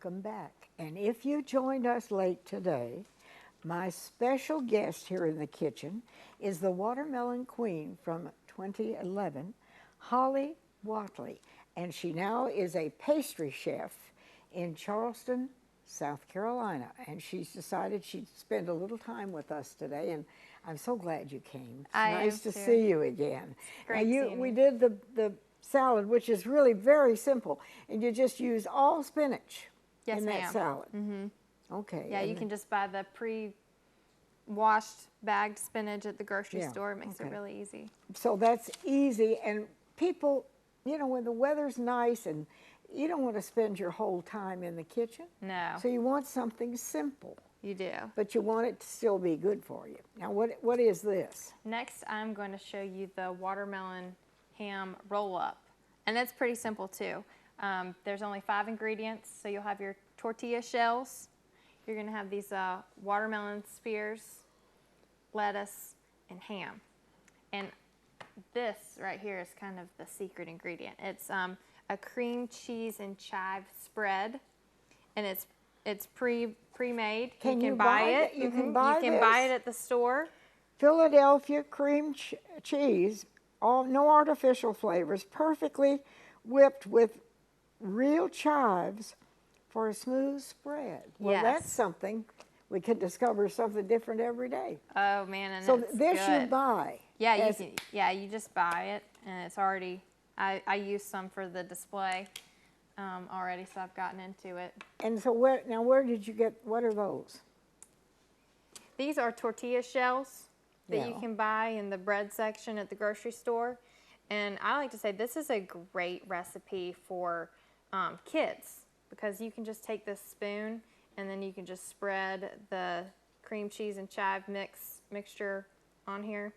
welcome back. And if you joined us late today, my special guest here in the kitchen is the Watermelon Queen from 2011, Holly Watley. And she now is a pastry chef in Charleston, South Carolina. And she's decided she'd spend a little time with us today. And I'm so glad you came. It's nice to see you again. Great seeing we you. did the salad, which is really very simple. And you just use all spinach in that salad. Mm-hmm. Okay. Yeah, you can just buy the pre-washed bagged spinach at the grocery store. It makes it really easy. So that's easy. And people, you know, when the weather's nice and you don't want to spend your whole time in the kitchen. No. So you want something simple. You do. But you want it to still be good for you. Now, what is this? Next, I'm going to show you the watermelon ham roll-up. And that's pretty simple, too. There's only 5 ingredients. So you'll have your tortilla shells. You're going to have these watermelon spears, lettuce, and ham. And this right here is kind of the secret ingredient. It's a cream cheese and chive spread, and it's pre-made. You can buy it. You can buy it at the store. Philadelphia cream cheese, no artificial flavors, perfectly whipped with real chives for a smooth spread. Well, that's something. We can discover something different every day. Oh man, and so it's this good. You buy. Yeah, you just buy it, and it's already. I use some for the display already, so I've gotten into it. And so where did you get? What are those? These are tortilla shells that you can buy in the bread section at the grocery store, and I like to say this is a great recipe for kids because you can just take this spoon and then you can just spread the cream cheese and chive mixture on here.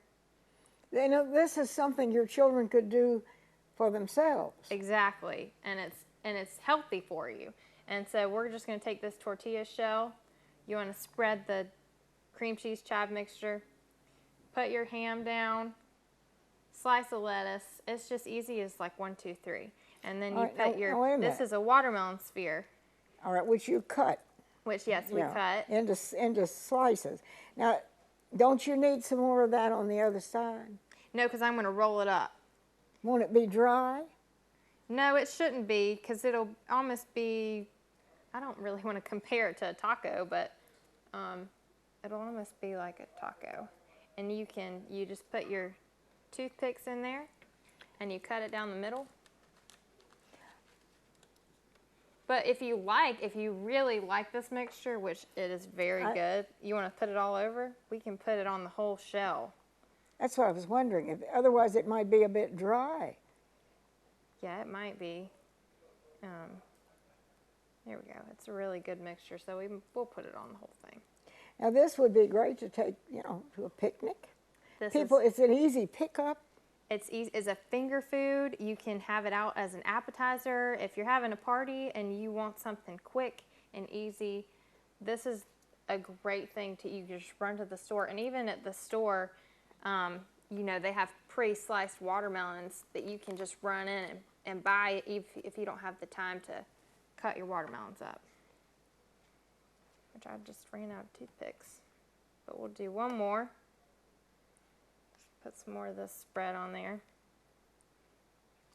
You know, this is something your children could do for themselves. Exactly, and it's healthy for you. And so we're just going to take this tortilla shell. You want to spread the cream cheese chive mixture, put your ham down, slice of lettuce. It's just easy as like 1, 2, 3, and then you put your. This is a watermelon sphere. All right, which you cut. Which we cut into slices. Now, don't you need some more of that on the other side? No, because I'm going to roll it up. Won't it be dry? No, it shouldn't be, because it'll almost be, I don't really want to compare it to a taco, but it'll almost be like a taco. And you just put your toothpicks in there, and you cut it down the middle. But if you really like this mixture, which it is very good, you want to put it all over, we can put it on the whole shell. That's what I was wondering. Otherwise, it might be a bit dry. Yeah, it might be. There we go. It's a really good mixture, so we'll put it on the whole thing. Now, this would be great to take, to a picnic. It's an easy pickup. It's easy. It's a finger food. You can have it out as an appetizer. If you're having a party and you want something quick and easy, this is a great thing you just run to the store. And even at the store, they have pre-sliced watermelons that you can just run in and buy if you don't have the time to cut your watermelons up. Which I just ran out of toothpicks. But we'll do one more. Put some more of this spread on there.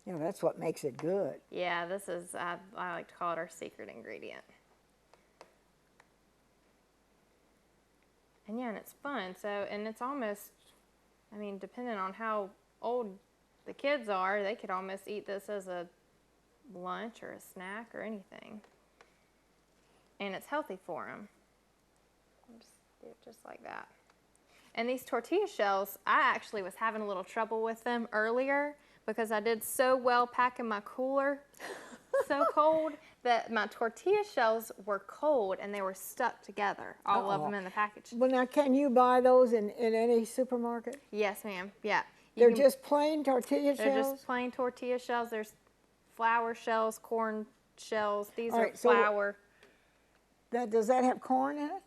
That's what makes it good. Yeah, this is, I like to call it our secret ingredient. And yeah, and it's fun. And it's almost, depending on how old the kids are, they could almost eat this as a lunch or a snack or anything. And it's healthy for them. Just do it just like that. And these tortilla shells, I actually was having a little trouble with them earlier because I did so well packing my cooler so cold that my tortilla shells were cold and they were stuck together, all of them in the package. Well, now, can you buy those in any supermarket? Yes, ma'am. Yeah. They're just plain tortilla shells? They're just plain tortilla shells. There's flour shells, corn shells. These are flour. Does that have corn in it?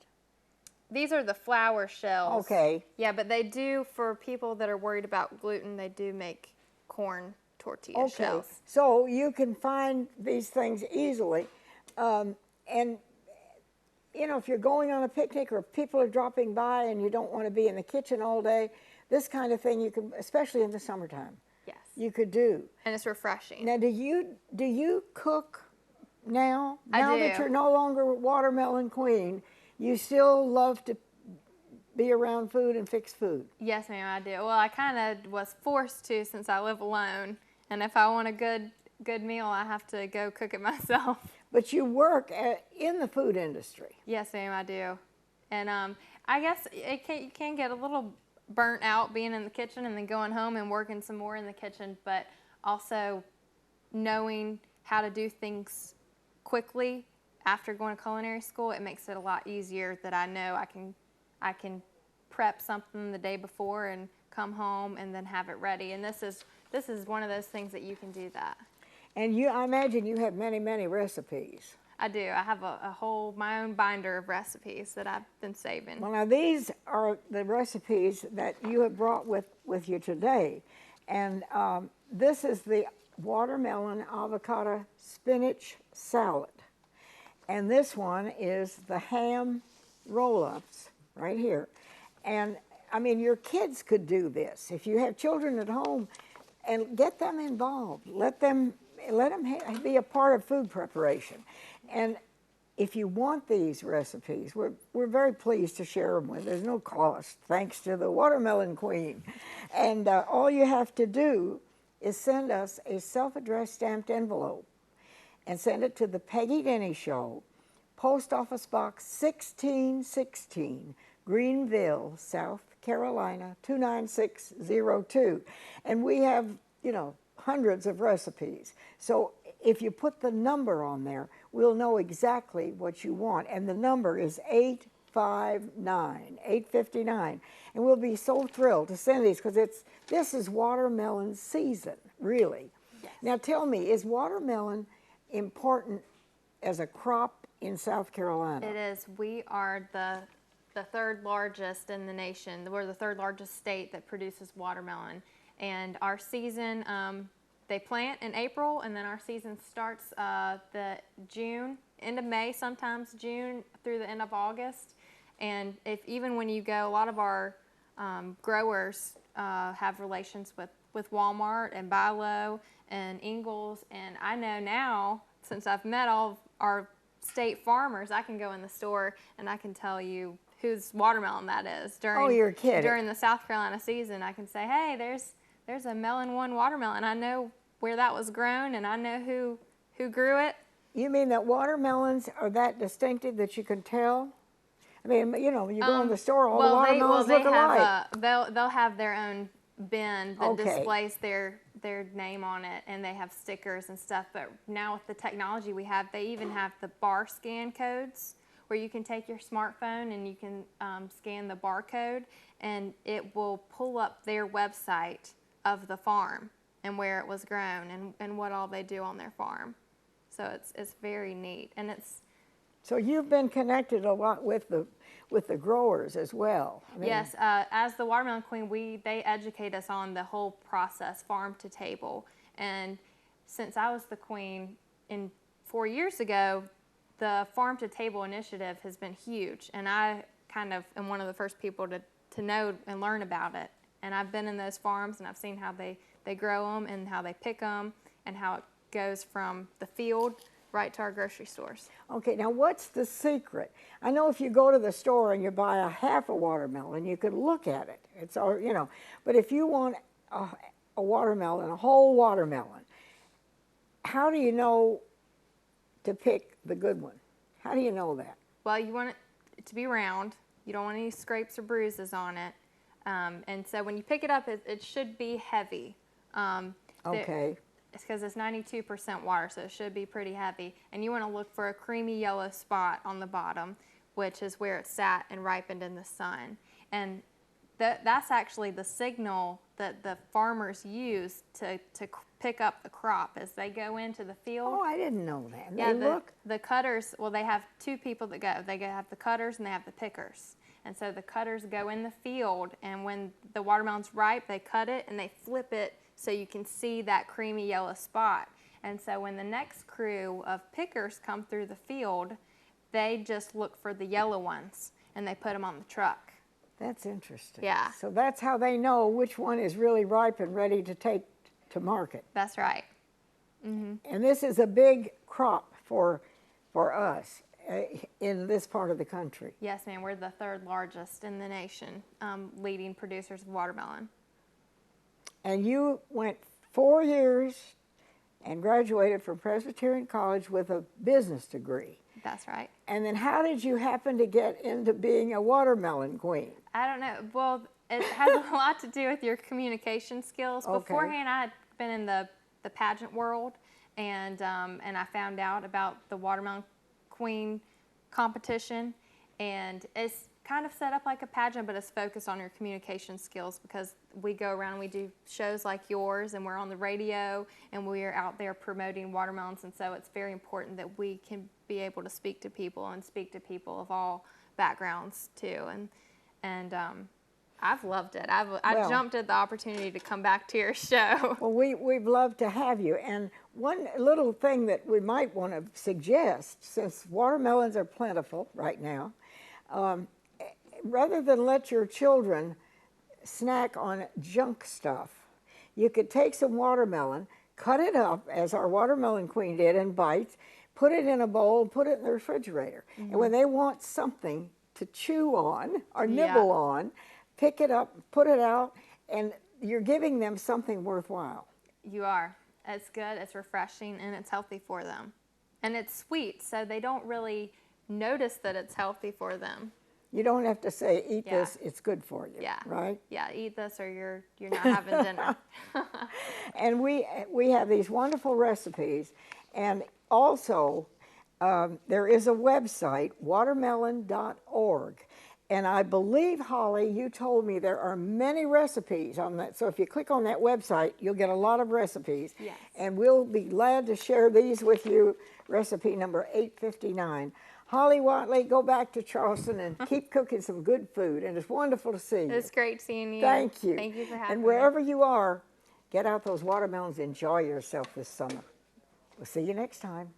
These are the flour shells. Okay. Yeah, but they do, for people that are worried about gluten, they do make corn tortilla shells. So you can find these things easily. and you know, if you're going on a picnic or people are dropping by and you don't want to be in the kitchen all day, this kind of thing you can, especially in the summertime, Yes. you could do. And it's refreshing. Now, do you cook now? I Now do. that you're no longer watermelon queen, you still love to be around food and fix food? Yes, ma'am, I do. Well, I kind of was forced to since I live alone. And if I want a good meal, I have to go cook it myself. But you work in the food industry. Yes, ma'am, I do. And I guess you can get a little burnt out being in the kitchen and then going home and working some more in the kitchen, but also knowing how to do things quickly after going to culinary school, it makes it a lot easier that I know I can prep something the day before and come home and then have it ready. And this is one of those things that you can do that. And I imagine you have many, many recipes. I do. I have a whole, my own binder of recipes that I've been saving. Well, now these are the recipes that you have brought with you today. And this is the watermelon avocado spinach salad. And this one is the ham roll-ups right here. And I mean, your kids could do this. If you have children at home, and get them involved. Let them be a part of food preparation. And if you want these recipes, we're very pleased to share them with. There's no cost, thanks to the Watermelon Queen. And all you have to do is send us a self-addressed stamped envelope and send it to the Peggy Denny Show, Post Office Box 1616, Greenville, South Carolina 29602. And we have, you know, hundreds of recipes. So if you put the number on there, we'll know exactly what you want. And the number is 859. And we'll be so thrilled to send these because this is watermelon season, really. Yes. Now tell me, is watermelon important as a crop in South Carolina? It is. We are the third largest in the nation. We're the third largest state that produces watermelon. And our season, they plant in April, and then our season starts the June, end of May, sometimes June through the end of August. And even when you go, a lot of our growers have relations with Walmart and Buy Low and Ingles. And I know now, since I've met all of our state farmers, I can go in the store and I can tell you whose watermelon that is. You're kidding. During the South Carolina season, I can say, hey, there's a Melon One watermelon. I know where that was grown, and I know who grew it. You mean that watermelons are that distinctive that you can tell? I mean, you know, when you go in the store, all the watermelons look alike. They'll have their own bin that Okay. displays their name on it, and they have stickers and stuff. But now with the technology we have, they even have the bar scan codes where you can take your smartphone and you can scan the barcode, and it will pull up their website of the farm and where it was grown and what all they do on their farm. So it's very neat, and it's. So you've been connected a lot with the growers as well. I mean, Yes, as the Watermelon Queen, they educate us on the whole process, farm to table. And since I was the queen 4 years ago, the Farm to Table initiative has been huge, and I kind of am one of the first people to know and learn about it. And I've been in those farms, and I've seen how they grow them and how they pick them and how it goes from the field right to our grocery stores. Okay, now what's the secret? I know if you go to the store and you buy a half a watermelon, you can look at it. It's all, you know, but if you want a watermelon, a whole watermelon, how do you know to pick the good one? How do you know that? Well, you want it to be round. You don't want any scrapes or bruises on it. And so when you pick it up, it should be heavy. Okay. It's because it's 92% water, so it should be pretty heavy. And you want to look for a creamy yellow spot on the bottom, which is where it sat and ripened in the sun. And that's actually the signal that the farmers use to pick up the crop as they go into the field. Oh, I didn't know that. Yeah, They look. the cutters, well, they have two people that go. They have the cutters and they have the pickers. And so the cutters go in the field, and when the watermelon's ripe, they cut it and they flip it so you can see that creamy yellow spot. And so when the next crew of pickers come through the field they just look for the yellow ones and they put them on the truck. That's interesting. Yeah. So that's how they know which one is really ripe and ready to take to market. That's right. And this is a big crop for us in this part of the country. Yes, ma'am. We're the third largest in the nation, leading producers of watermelon. And you went 4 years and graduated from Presbyterian College with a business degree. That's right. And then how did you happen to get into being a watermelon queen? I don't know. Well, it has a lot to do with your communication skills. Okay. Beforehand, I had been in the pageant world, and I found out about the Watermelon Queen competition, and it's kind of set up like a pageant, but it's focused on your communication skills, because we go around and we do shows like yours, and we're on the radio, and we are out there promoting watermelons, and so it's very important that we can be able to speak to people and speak to people of all backgrounds too, and I've loved it. I jumped at the opportunity to come back to your show. Well, we'd love to have you. And one little thing that we might want to suggest, since watermelons are plentiful right now, rather than let your children snack on junk stuff, you could take some watermelon, cut it up as our watermelon queen did in bites, put it in a bowl, put it in the refrigerator. And when they want something to chew on or nibble on, pick it up, put it out, and you're giving them something worthwhile. You are. It's good, it's refreshing, and it's healthy for them. And it's sweet, so they don't really notice that it's healthy for them. You don't have to say, eat this, it's good for you, right? Yeah, eat this or you're not having dinner. And we have these wonderful recipes, and also there is a website, watermelon.org. And I believe, Holly, you told me there are many recipes on that. So if you click on that website, you'll get a lot of recipes. Yes. And we'll be glad to share these with you, recipe number 859. Holly Watley, go back to Charleston and keep cooking some good food. And it's wonderful to see you. It's great seeing you. Thank you. Thank you for having me. And wherever you are, get out those watermelons, enjoy yourself this summer. We'll see you next time.